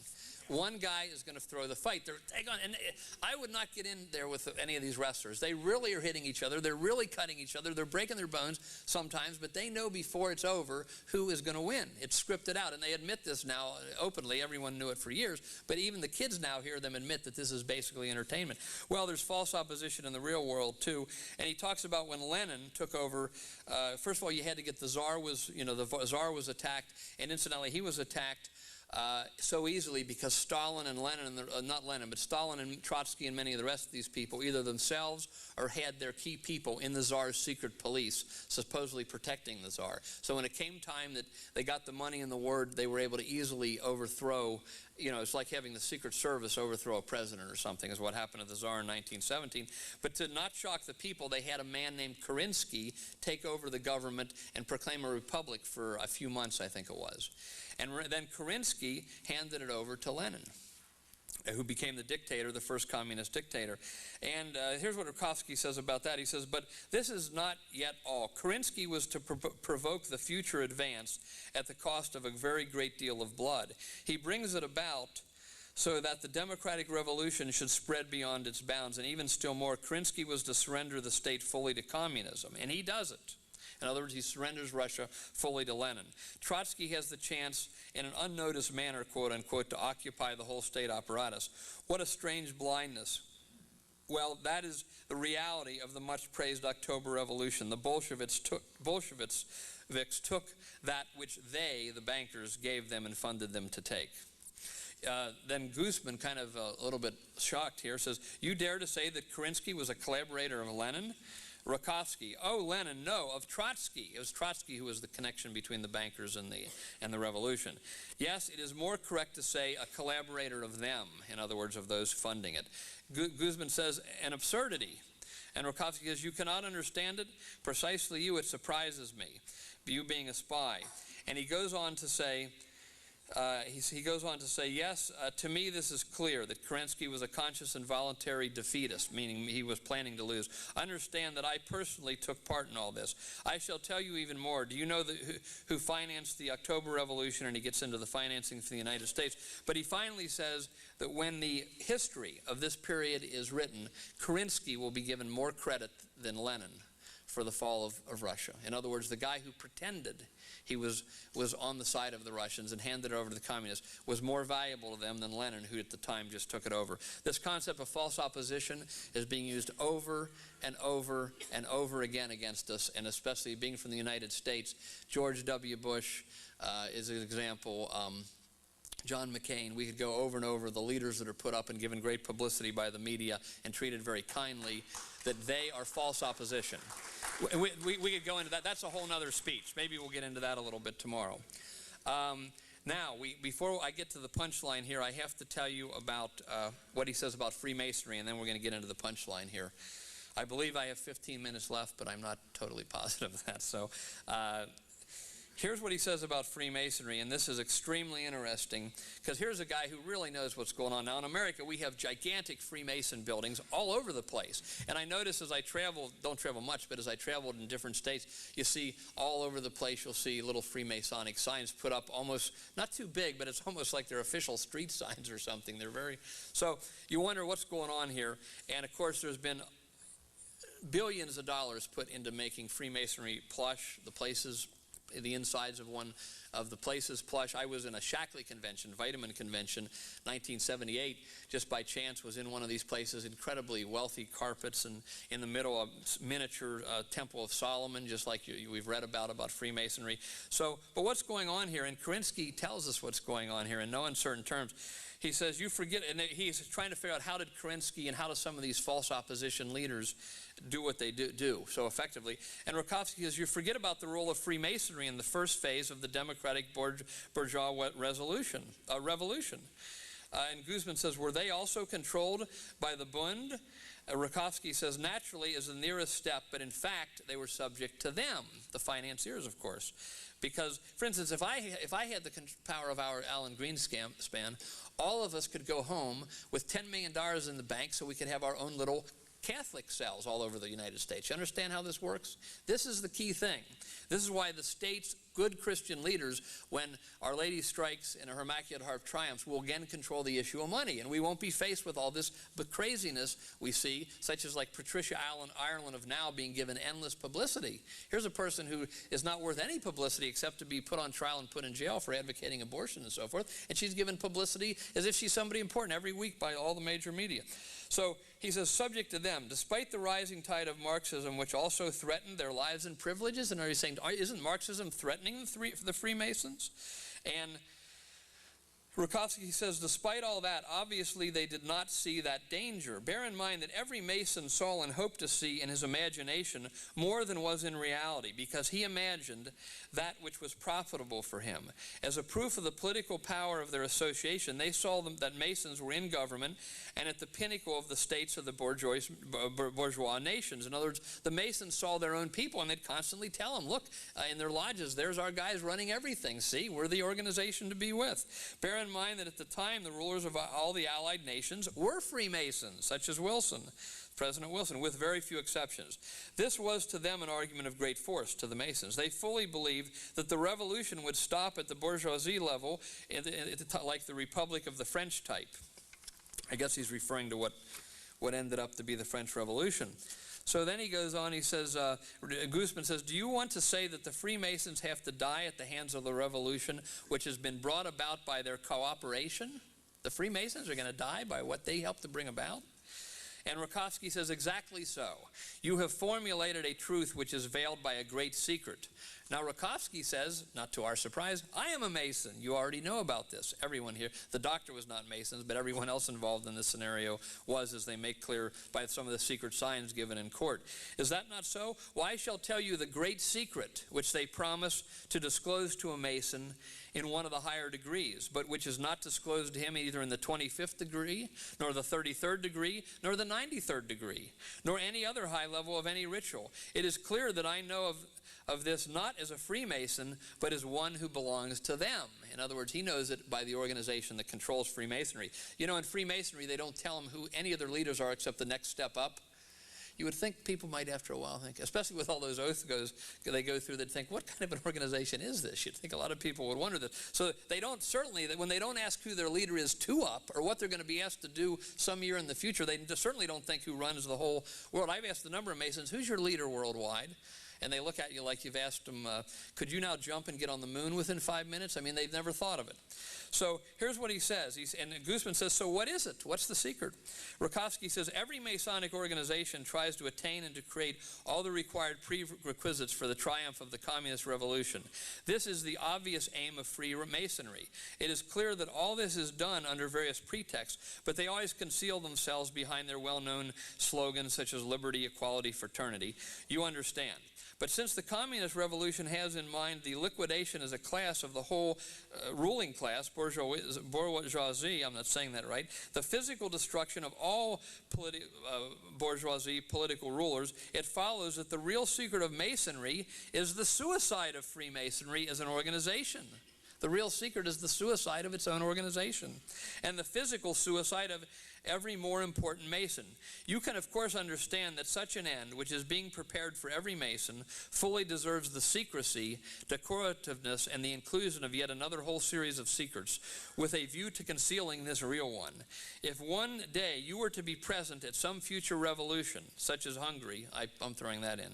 One guy is going to throw the fight. And I would not get in there with any of these wrestlers. They really are hitting each other. They're really cutting each other. They're breaking their bones sometimes, but they know before it's over who is going to win. It's scripted out, and they admit this now openly. Everyone knew it for years, but even the kids now hear them admit that this is basically entertainment. Well, there's false opposition in the real world, too, and he talks about when Lenin took over. First of all, you had to get the Tsar the Tsar was attacked, and incidentally, he was attacked so easily because Stalin and Lenin, not Lenin, but Stalin and Trotsky and many of the rest of these people either themselves or had their key people in the Tsar's secret police supposedly protecting the Tsar. So when it came time that they got the money and the word, they were able to easily overthrow, it's like having the Secret Service overthrow a president or something is what happened to the Tsar in 1917. But to not shock the people, they had a man named Kerensky take over the government and proclaim a republic for a few months, I think it was. And then Kerensky handed it over to Lenin, who became the dictator, the first communist dictator. And here's what Rukowski says about that. He says, but this is not yet all. Kerensky was to provoke the future advance at the cost of a very great deal of blood. He brings it about so that the democratic revolution should spread beyond its bounds. And even still more, Kerensky was to surrender the state fully to communism. And he does it. In other words, he surrenders Russia fully to Lenin. Trotsky has the chance, in an unnoticed manner, quote unquote, to occupy the whole state apparatus. What a strange blindness. Well, that is the reality of the much praised October Revolution. The Bolsheviks took that which they, the bankers, gave them and funded them to take. Then Guzman, kind of a little bit shocked here, says, you dare to say that Kerensky was a collaborator of Lenin? Rukowski, oh, Lenin, no, of Trotsky. It was Trotsky who was the connection between the bankers and the revolution. Yes, it is more correct to say a collaborator of them, in other words, of those funding it. Guzman says, an absurdity. And Rukowski says, you cannot understand it? Precisely you, it surprises me, you being a spy. And he goes on to say, yes, to me this is clear that Kerensky was a conscious and voluntary defeatist, meaning he was planning to lose. Understand that I personally took part in all this. I shall tell you even more. Do you know who financed the October Revolution? And he gets into the financing for the United States. But he finally says that when the history of this period is written, Kerensky will be given more credit than Lenin for the fall of Russia. In other words, the guy who pretended he was on the side of the Russians and handed it over to the communists was more valuable to them than Lenin, who at the time just took it over. This concept of false opposition is being used over and over and over again against us, and especially being from the United States. George W. Bush is an example. John McCain. We could go over and over the leaders that are put up and given great publicity by the media and treated very kindly, that they are false opposition. We could go into that. That's a whole other speech. Maybe we'll get into that a little bit tomorrow. Now, before I get to the punchline here, I have to tell you about what he says about Freemasonry, and then we're going to get into the punchline here. I believe I have 15 minutes left, but I'm not totally positive of that. So here's what he says about Freemasonry, and this is extremely interesting, because here's a guy who really knows what's going on. Now, in America, we have gigantic Freemason buildings all over the place. And I notice as I travel, don't travel much, but as I traveled in different states, you see all over the place, you'll see little Freemasonic signs put up almost, not too big, but it's almost like they're official street signs or something. They're very, so you wonder what's going on here. And of course, there's been billions of dollars put into making Freemasonry plush, the insides of one of the places plush. I was in a Shackley convention, vitamin convention, 1978, just by chance was in one of these places, incredibly wealthy carpets, and in the middle a miniature Temple of Solomon, just like we've read about Freemasonry. So, but what's going on here, and Kerensky tells us what's going on here in no uncertain terms. He says, you forget, and he's trying to figure out how did Kerensky and how do some of these false opposition leaders do what they do so effectively. And Rakovsky says, you forget about the role of Freemasonry in the first phase of the democratic bourgeois revolution. And Guzman says, were they also controlled by the Bund? Rakovsky says, naturally is the nearest step, but in fact, they were subject to them, the financiers, of course. Because, for instance, if I had the power of our Alan Greenspan, all of us could go home with $10 million in the bank so we could have our own little Catholic cells all over the United States. You understand how this works? This is the key thing. This is why the state's good Christian leaders, when Our Lady strikes and her Immaculate Heart triumphs, will again control the issue of money. And we won't be faced with all this craziness we see, such as like Patricia Ireland of now being given endless publicity. Here's a person who is not worth any publicity except to be put on trial and put in jail for advocating abortion and so forth. And she's given publicity as if she's somebody important every week by all the major media. So he says, subject to them, despite the rising tide of Marxism, which also threatened their lives and privileges. And are you saying, isn't Marxism threatening the Freemasons? And Rakovsky says, despite all that, obviously they did not see that danger. Bear in mind that every Mason saw and hoped to see in his imagination more than was in reality, because he imagined that which was profitable for him. As a proof of the political power of their association, they saw that Masons were in government and at the pinnacle of the states of the bourgeois nations. In other words, the Masons saw their own people, and they'd constantly tell them, look, in their lodges, there's our guys running everything. See, we're the organization to be with. Bear in mind that at the time, the rulers of all the Allied nations were Freemasons, such as Wilson, President Wilson, with very few exceptions. This was to them an argument of great force to the Masons. They fully believed that the revolution would stop at the bourgeoisie level, like the Republic of the French type. I guess he's referring to what ended up to be the French Revolution. So then he goes on, he says, Guzman says, do you want to say that the Freemasons have to die at the hands of the revolution, which has been brought about by their cooperation? The Freemasons are going to die by what they helped to bring about? And Rakovsky says, exactly so. You have formulated a truth which is veiled by a great secret. Now Rakovsky says, not to our surprise, I am a Mason. You already know about this. Everyone here, the doctor was not Masons, but everyone else involved in this scenario was, as they make clear by some of the secret signs given in court. Is that not so? Well, I shall tell you the great secret which they promise to disclose to a Mason in one of the higher degrees, but which is not disclosed to him either in the 25th degree, nor the 33rd degree, nor the 93rd degree, nor any other high level of any ritual. It is clear that I know of this not as a Freemason, but as one who belongs to them. In other words, he knows it by the organization that controls Freemasonry. You know, in Freemasonry, they don't tell him who any of their leaders are except the next step up. you would think people might after a while think, especially with all those oaths they go through, they'd think, what kind of an organization is this? You'd think a lot of people would wonder this. So they don't, certainly, when they don't ask who their leader is up or what they're going to be asked to do some year in the future, they certainly don't think who runs the whole world. I've asked a number of Masons, who's your leader worldwide? And they look at you like you've asked them, could you now jump and get on the moon within 5 minutes? I mean, they've never thought of it. So here's what he says. And Guzman says, so what is it? What's the secret? Rakowski says, every Masonic organization tries to attain and to create all the required prerequisites for the triumph of the communist revolution. This is the obvious aim of free Masonry. It is clear that all this is done under various pretexts, but they always conceal themselves behind their well-known slogans such as liberty, equality, fraternity. You understand. But since the communist revolution has in mind the liquidation as a class of the whole ruling class, bourgeoisie, I'm not saying that right, the physical destruction of all bourgeoisie political rulers, it follows that the real secret of Masonry is the suicide of Freemasonry as an organization. The real secret is the suicide of its own organization and the physical suicide of every more important Mason. You can, of course, understand that such an end, which is being prepared for every Mason, fully deserves the secrecy, decorativeness, and the inclusion of yet another whole series of secrets, with a view to concealing this real one. If one day you were to be present at some future revolution, such as Hungary, I'm throwing that in,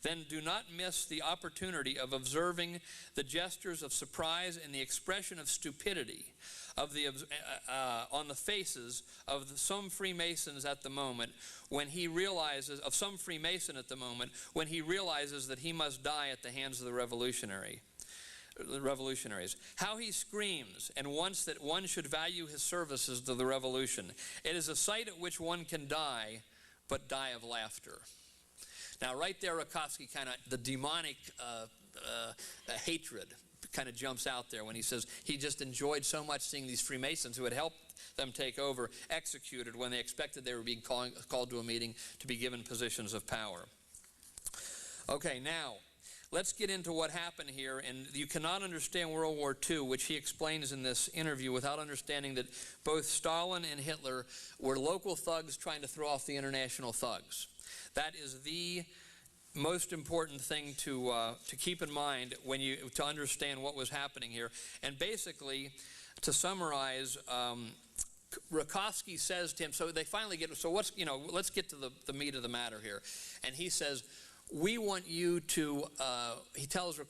then do not miss the opportunity of observing the gestures of surprise and the expression of stupidity on the faces of some Freemasons at the moment when he realizes, of some Freemason at the moment when he realizes that he must die at the hands of the revolutionaries. How he screams and wants that one should value his services to the revolution. It is a sight at which one can die, but die of laughter. Now, right there, Rakowski kind of, the demonic hatred kind of jumps out there when he says he just enjoyed so much seeing these Freemasons who had helped them take over executed when they expected they were being called to a meeting to be given positions of power. Okay, now, let's get into what happened here. And you cannot understand World War II, which he explains in this interview, without understanding that both Stalin and Hitler were local thugs trying to throw off the international thugs. That is the most important thing to keep in mind to understand what was happening here. And basically, to summarize, Rakowski says to him, so they finally get, so what's, let's get to the meat of the matter here. And he says, we want you to, he tells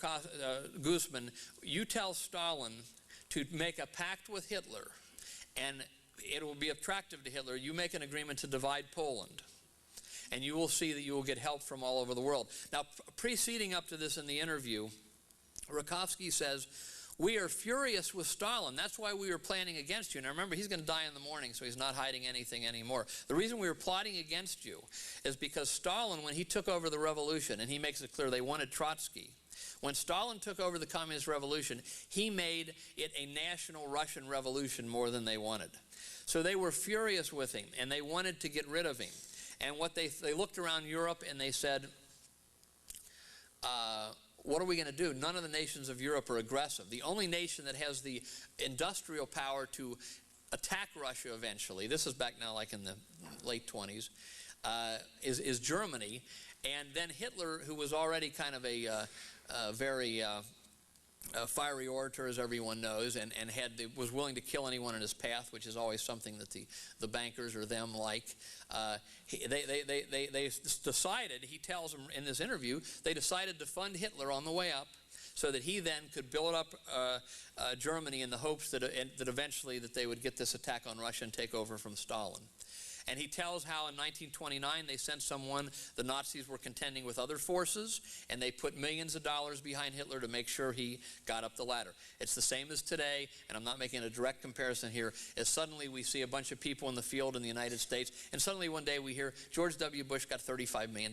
Guzman, you tell Stalin to make a pact with Hitler, and it will be attractive to Hitler. You make an agreement to divide Poland. And you will see that you will get help from all over the world. Now, preceding up to this in the interview, Rakowski says, we are furious with Stalin. That's why we were planning against you. Now, remember, he's going to die in the morning, so he's not hiding anything anymore. The reason we were plotting against you is because Stalin, when he took over the revolution, and he makes it clear they wanted Trotsky, when Stalin took over the communist revolution, he made it a national Russian revolution more than they wanted. So they were furious with him, and they wanted to get rid of him. And what they looked around Europe and they said, what are we going to do? None of the nations of Europe are aggressive. The only nation that has the industrial power to attack Russia eventually, this is back now like in the late 20s, is Germany. And then Hitler, who was already kind of a very fiery orator, as everyone knows, and was willing to kill anyone in his path, which is always something that the bankers or them like. They decided, he tells them in this interview, they decided to fund Hitler on the way up so that he then could build up Germany in the hopes that eventually that they would get this attack on Russia and take over from Stalin. And he tells how in 1929 they sent someone, the Nazis were contending with other forces, and they put millions of dollars behind Hitler to make sure he got up the ladder. It's the same as today, and I'm not making a direct comparison here, as suddenly we see a bunch of people in the field in the United States, and suddenly one day we hear George W. Bush got $35 million.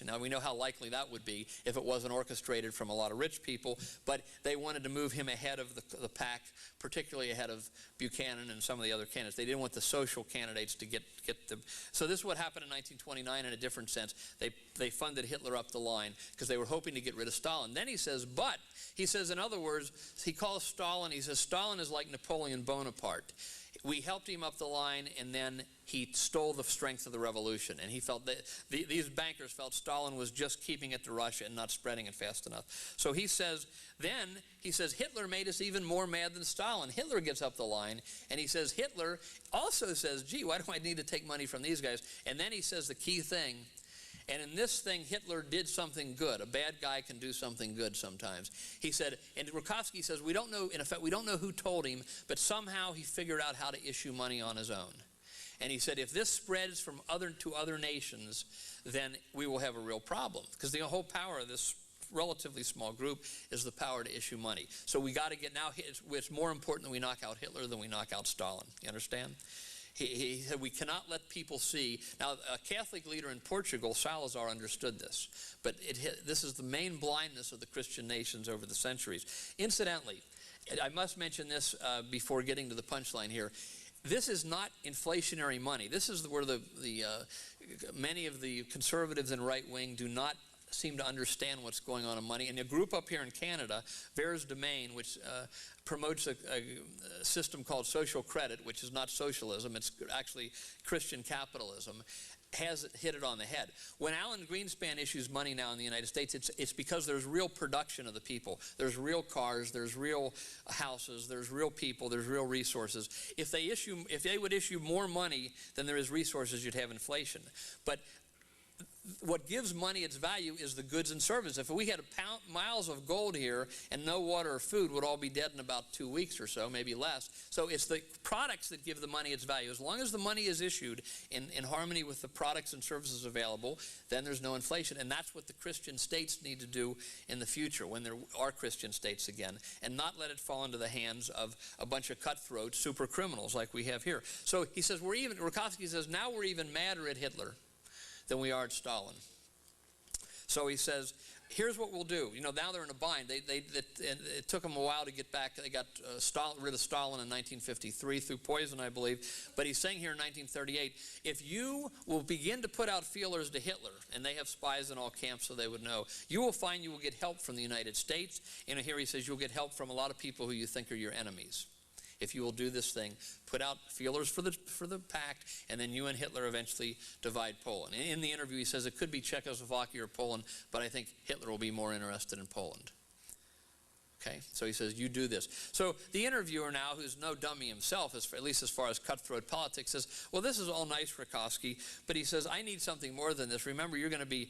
Now we know how likely that would be if it wasn't orchestrated from a lot of rich people, but they wanted to move him ahead of the pack, particularly ahead of Buchanan and some of the other candidates. They didn't want the social candidates to get the... So this is what happened in 1929 in a different sense. They funded Hitler up the line because they were hoping to get rid of Stalin. Then he says, but, he says, in other words, he calls Stalin, he says, Stalin is like Napoleon Bonaparte. we helped him up the line, and then he stole the strength of the revolution. And he felt that these bankers felt Stalin was just keeping it to Russia and not spreading it fast enough. So he says, Hitler made us even more mad than Stalin. Hitler gets up the line, and he says, Hitler also says, gee, why do I need to take money from these guys? And then he says the key thing, and in this thing, Hitler did something good. A bad guy can do something good sometimes. He said, and Rukowski says, we don't know, in effect, we don't know who told him, but somehow he figured out how to issue money on his own. And he said, if this spreads from to other nations, then we will have a real problem. Because the whole power of this relatively small group is the power to issue money. So we got to get, now it's more important that we knock out Hitler than we knock out Stalin. You understand? He said, we cannot let people see. Now, a Catholic leader in Portugal, Salazar, understood this. But this is the main blindness of the Christian nations over the centuries. Incidentally, I must mention this before getting to the punchline here. This is not inflationary money. This is where many of the conservatives and right wing do not seem to understand what's going on in money. And a group up here in Canada, Vers Domain, which promotes a system called social credit, which is not socialism, it's actually Christian capitalism, has hit it on the head. When Alan Greenspan issues money now in the United States, it's because there's real production of the people. There's real cars, there's real houses, there's real people, there's real resources. If they would issue more money than there is resources, you'd have inflation. But what gives money its value is the goods and services. If we had miles of gold here and no water or food, we'd all be dead in about 2 weeks or so, maybe less. So it's the products that give the money its value. As long as the money is issued in harmony with the products and services available, then there's no inflation. And that's what the Christian states need to do in the future, when there are Christian states again, and not let it fall into the hands of a bunch of cutthroat super criminals like we have here. So he says, Rukowski says, now we're even madder at Hitler than we are at Stalin. So he says, here's what we'll do. You know, now they're in a bind. It took them a while to get back. They got rid of Stalin in 1953 through poison, I believe. But he's saying here in 1938, if you will begin to put out feelers to Hitler, and they have spies in all camps so they would know, you will find you will get help from the United States. And here he says you'll get help from a lot of people who you think are your enemies. If you will do this thing, put out feelers for the pact, and then you and Hitler eventually divide Poland. In the interview, he says it could be Czechoslovakia or Poland, but I think Hitler will be more interested in Poland. Okay, so he says, you do this. So the interviewer now, who's no dummy himself, at least as far as cutthroat politics, says, well, this is all nice, Rukowski, but he says, I need something more than this. Remember, you're going to be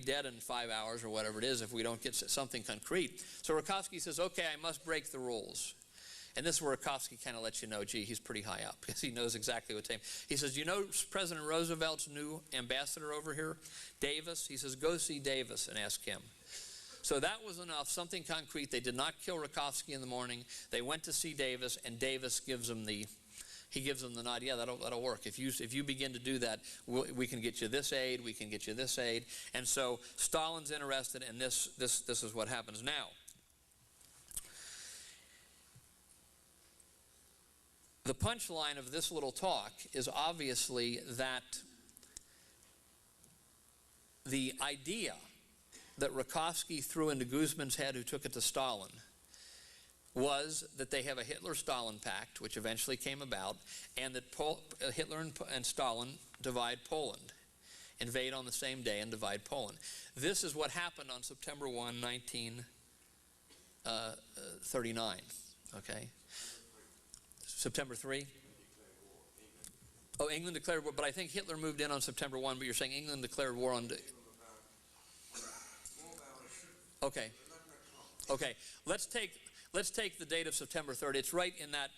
dead in 5 hours or whatever it is if we don't get something concrete. So Rukowski says, okay, I must break the rules. And this is where Rukowski kind of lets you know, gee, he's pretty high up, because he knows exactly what's happening. He says, you know President Roosevelt's new ambassador over here, Davis? He says, go see Davis and ask him. So that was enough, something concrete. They did not kill Rukowski in the morning. They went to see Davis, and Davis gives them the nod. Yeah, that'll work. If you begin to do that, we can get you this aid, we can get you this aid. And so Stalin's interested, and this is what happens now. The punchline of this little talk is obviously that the idea that Rukowski threw into Guzman's head, who took it to Stalin, was that they have a Hitler-Stalin pact, which eventually came about, and that Hitler and Stalin divide Poland, invade on the same day and divide Poland. This is what happened on September 1, 1939, okay? September 3? Oh, England declared war, but I think Hitler moved in on September 1, but you're saying England declared war on... Okay. Okay. Let's take the date of September 3rd. It's right in that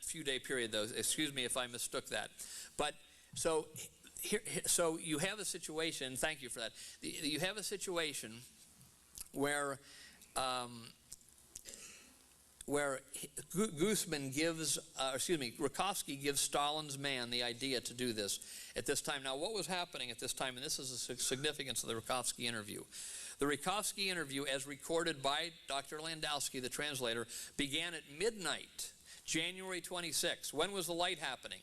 few day period, though. Excuse me if I mistook that. But so you have a situation, thank you for that. You have a situation where Rukowski gives Stalin's man the idea to do this at this time. Now, what was happening at this time, and this is the significance of the Rukowski interview. The Rukowski interview, as recorded by Dr. Landowski, the translator, began at midnight, January 26. When was the light happening?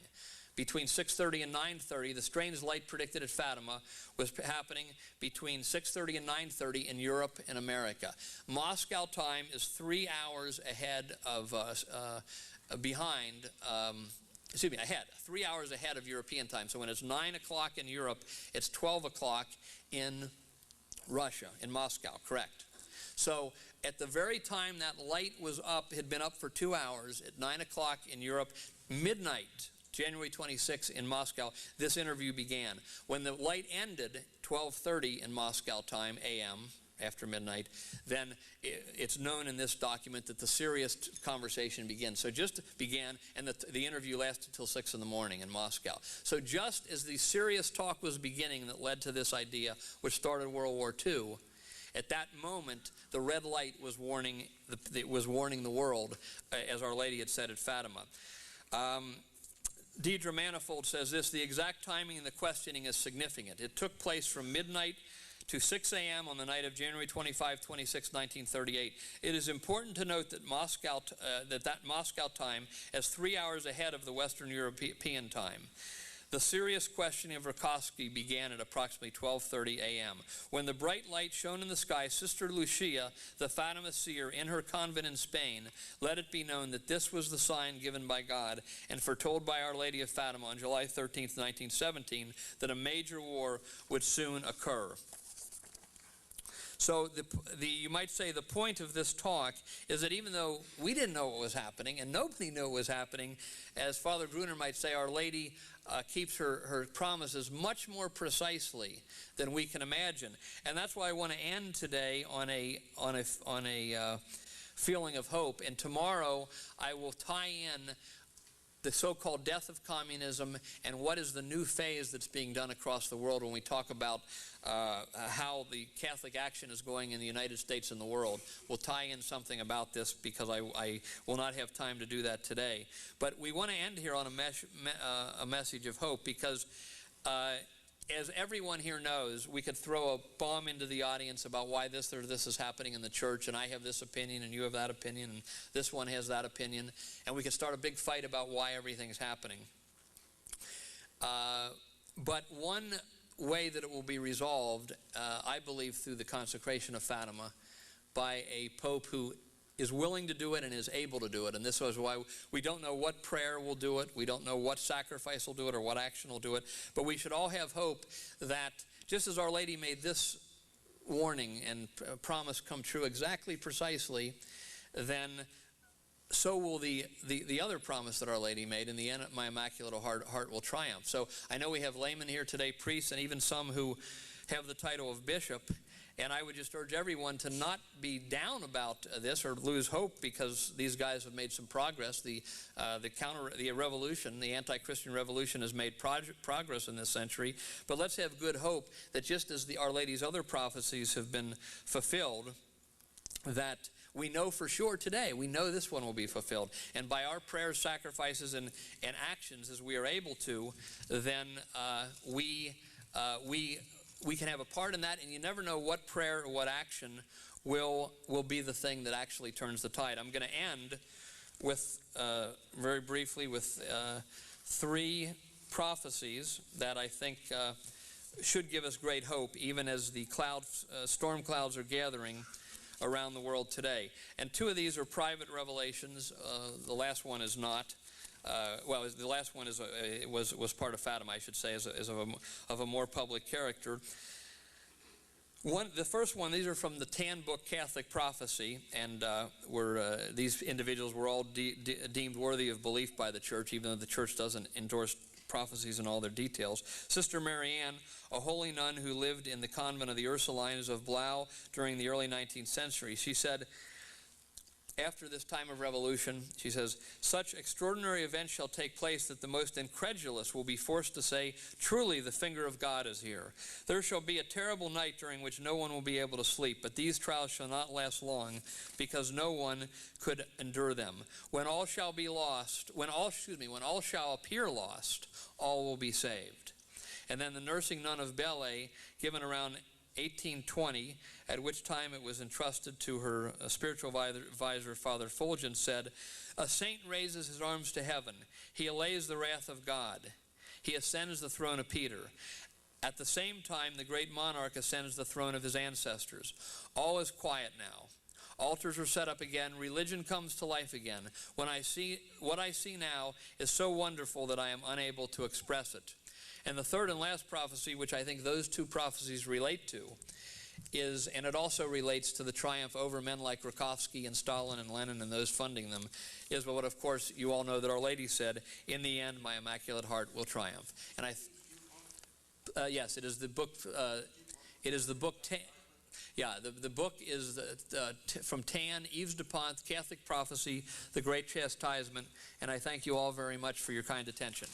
Between 6:30 and 9:30. The strange light predicted at Fatima was happening between 6:30 and 9:30 in Europe and America. Moscow time is 3 hours ahead of behind ahead, 3 hours ahead of European time. So when it's 9 o'clock in Europe, it's 12 o'clock in Russia, in Moscow, correct. So at the very time that light was up, had been up for 2 hours, at 9 o'clock in Europe, midnight, January 26 in Moscow, this interview began. When the light ended, 12:30 in Moscow time, a.m., after midnight, then it's known in this document that the serious conversation begins. So just began, and the interview lasted till 6 in the morning in Moscow. So just as the serious talk was beginning that led to this idea, which started World War II, at that moment, the red light was warning the world, as Our Lady had said at Fatima. Deidre Manifold says this: the exact timing and the questioning is significant. It took place from midnight to 6 a.m. on the night of January 25, 26, 1938. It is important to note that Moscow time is 3 hours ahead of the Western European time. The serious questioning of Rakovsky began at approximately 12:30 a.m. When the bright light shone in the sky, Sister Lucia, the Fatima seer, in her convent in Spain, let it be known that this was the sign given by God and foretold by Our Lady of Fatima on July 13, 1917, that a major war would soon occur. So you might say the point of this talk is that even though we didn't know what was happening and nobody knew what was happening, as Father Gruner might say, Our Lady keeps her promises much more precisely than we can imagine. And that's why I want to end today on a feeling of hope. And tomorrow I will tie in the so-called death of communism and what is the new phase that's being done across the world when we talk about how the Catholic action is going in the United States and the world. We'll tie in something about this because I will not have time to do that today. But we want to end here on a message of hope because as everyone here knows, we could throw a bomb into the audience about why this or this is happening in the church, and I have this opinion, and you have that opinion, and this one has that opinion, and we could start a big fight about why everything's happening. But one way that it will be resolved, I believe, through the consecration of Fatima by a pope who is willing to do it and is able to do it. And this is why we don't know what prayer will do it. We don't know what sacrifice will do it or what action will do it. But we should all have hope that just as Our Lady made this warning and promise come true exactly precisely, then so will the other promise that Our Lady made. In the end, my Immaculate Heart will triumph. So I know we have laymen here today, priests, and even some who have the title of bishop. And I would just urge everyone to not be down about this or lose hope because these guys have made some progress. The revolution, the anti-Christian revolution has made progress in this century. But let's have good hope that just as Our Lady's other prophecies have been fulfilled, that we know for sure today, we know this one will be fulfilled. And by our prayers, sacrifices, and actions as we are able to, then we can have a part in that, and you never know what prayer or what action will be the thing that actually turns the tide. I'm going to end with, very briefly, with 3 prophecies that I think should give us great hope, even as the storm clouds are gathering around the world today. And 2 of these are private revelations. The last one is not. The last one was part of Fatima, I should say, is of a more public character. The first one, these are from the Tan Book Catholic Prophecy, and these individuals were all deemed worthy of belief by the Church, even though the Church doesn't endorse prophecies in all their details. Sister Marianne, a holy nun who lived in the convent of the Ursulines of Blau during the early 19th century, she said, after this time of revolution, she says, such extraordinary events shall take place that the most incredulous will be forced to say, truly the finger of God is here. There shall be a terrible night during which no one will be able to sleep, but these trials shall not last long, because no one could endure them. When all shall be lost, when all shall appear lost, all will be saved. And then the nursing nun of Belley, given around 1820, at which time it was entrusted to her spiritual advisor, Father Fulgent, said, a saint raises his arms to heaven. He allays the wrath of God. He ascends the throne of Peter. At the same time, the great monarch ascends the throne of his ancestors. All is quiet now. Altars are set up again. Religion comes to life again. What I see now is so wonderful that I am unable to express it. And the third and last prophecy, which I think those two prophecies relate to, is, and it also relates to the triumph over men like Rakovsky and Stalin and Lenin and those funding them, is what, of course, you all know that Our Lady said, "In the end, my Immaculate Heart will triumph." And yes, it is the book. It is the book. The book is from Tan, Yves Dupont, Catholic Prophecy, The Great Chastisement, and I thank you all very much for your kind attention.